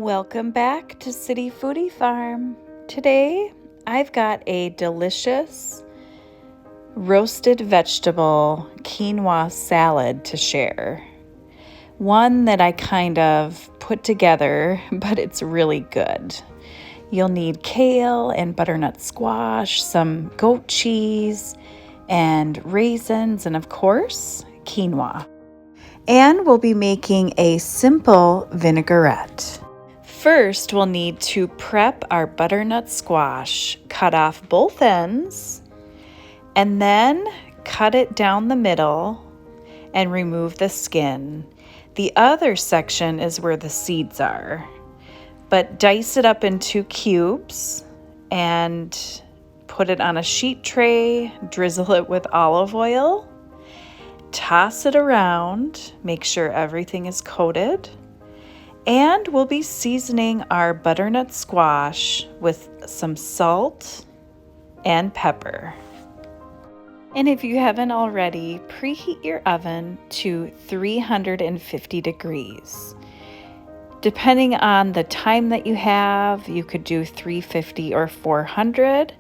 Welcome back to City Foodie Farm. Today I've got a delicious roasted vegetable quinoa salad to share. One that I kind of put together, but it's really good. You'll need kale and butternut squash, some goat cheese, and raisins, and of course, quinoa. And we'll be making a simple vinaigrette. First, we'll need to prep our butternut squash, cut off both ends, and then cut it down the middle and remove the skin. The other section is where the seeds are. But dice it up into cubes and put it on a sheet tray, drizzle it with olive oil, toss it around, make sure everything is coated. And we'll be seasoning our butternut squash with some salt and pepper. And if you haven't already, preheat your oven to 350 degrees. Depending on the time that you have, you could do 350 or 400.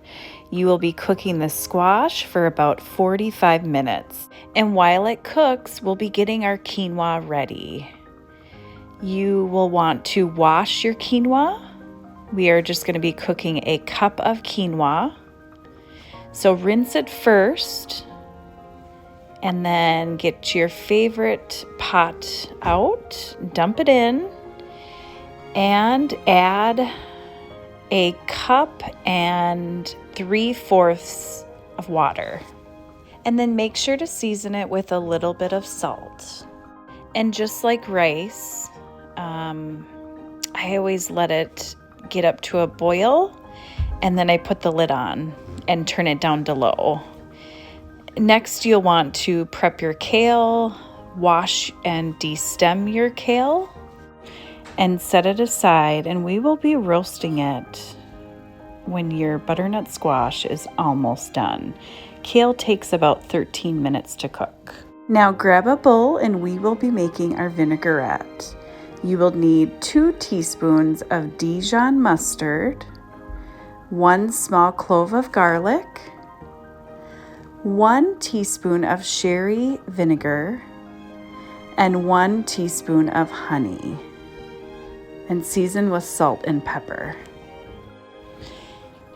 You will be cooking the squash for about 45 minutes. And while it cooks, we'll be getting our quinoa ready. You will want to wash your quinoa. We are just going to be cooking a cup of quinoa. So rinse it first and then get your favorite pot out, dump it in, and add a cup and 3/4 of water. And then make sure to season it with a little bit of salt. And just like rice, I always let it get up to a boil, and then I put the lid on and turn it down to low. Next, you'll want to prep your kale, wash and destem your kale, and set it aside, and we will be roasting it when your butternut squash is almost done. Kale takes about 13 minutes to cook. Now grab a bowl and we will be making our vinaigrette. You will need 2 teaspoons of Dijon mustard, 1 small clove of garlic, 1 teaspoon of sherry vinegar, and 1 teaspoon of honey, and season with salt and pepper.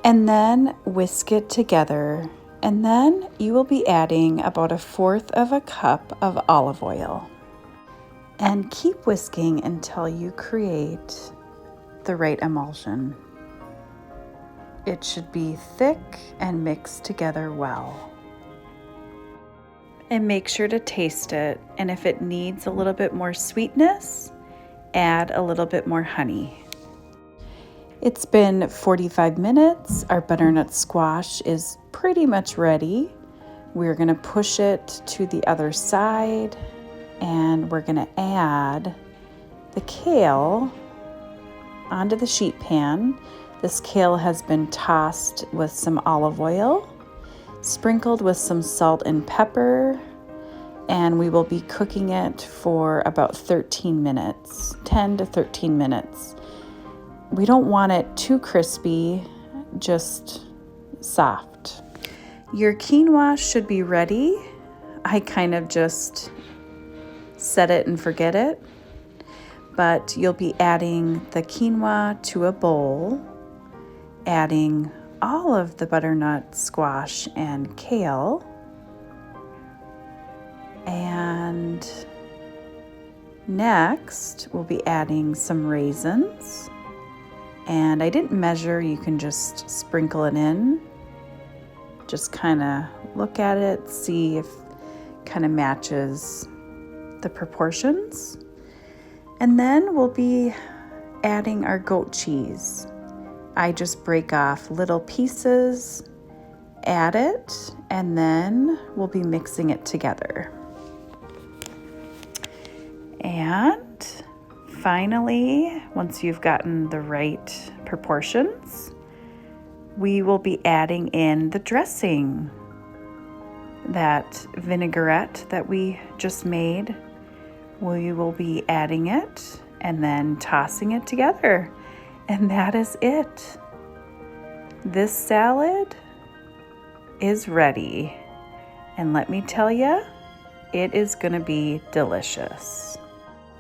And then whisk it together, and then you will be adding about 1/4 cup of olive oil. And keep whisking until you create the right emulsion. It should be thick and mixed together well. And make sure to taste it, and if it needs a little bit more sweetness, add a little bit more honey. It's been 45 minutes. Our butternut squash is pretty much ready. We're going to push it to the other side, and we're going to add the kale onto the sheet pan. This kale has been tossed with some olive oil, sprinkled with some salt and pepper, and we will be cooking it for about 13 minutes, 10 to 13 minutes. We don't want it too crispy, just soft. Your quinoa should be ready. I kind of just set it and forget it, but you'll be adding the quinoa to a bowl, adding all of the butternut squash and kale, and next we'll be adding some raisins. And I didn't measure, you can just sprinkle it in. Just kind of look at it, see if it kind of matches the proportions. And then we'll be adding our goat cheese. I just break off little pieces, add it, and then we'll be mixing it together. And finally, once you've gotten the right proportions, we will be adding in the dressing, that vinaigrette that we just made. We will be adding it and then tossing it together. And that is it. This salad is ready. And let me tell you, it is going to be delicious.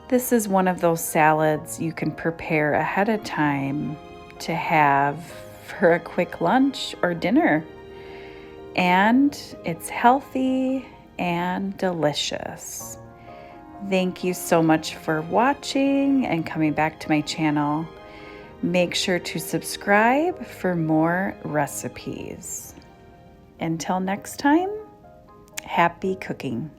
This is one of those salads you can prepare ahead of time to have for a quick lunch or dinner. And it's healthy and delicious. Thank you so much for watching and coming back to my channel. Make sure to subscribe for more recipes. Until next time, happy cooking.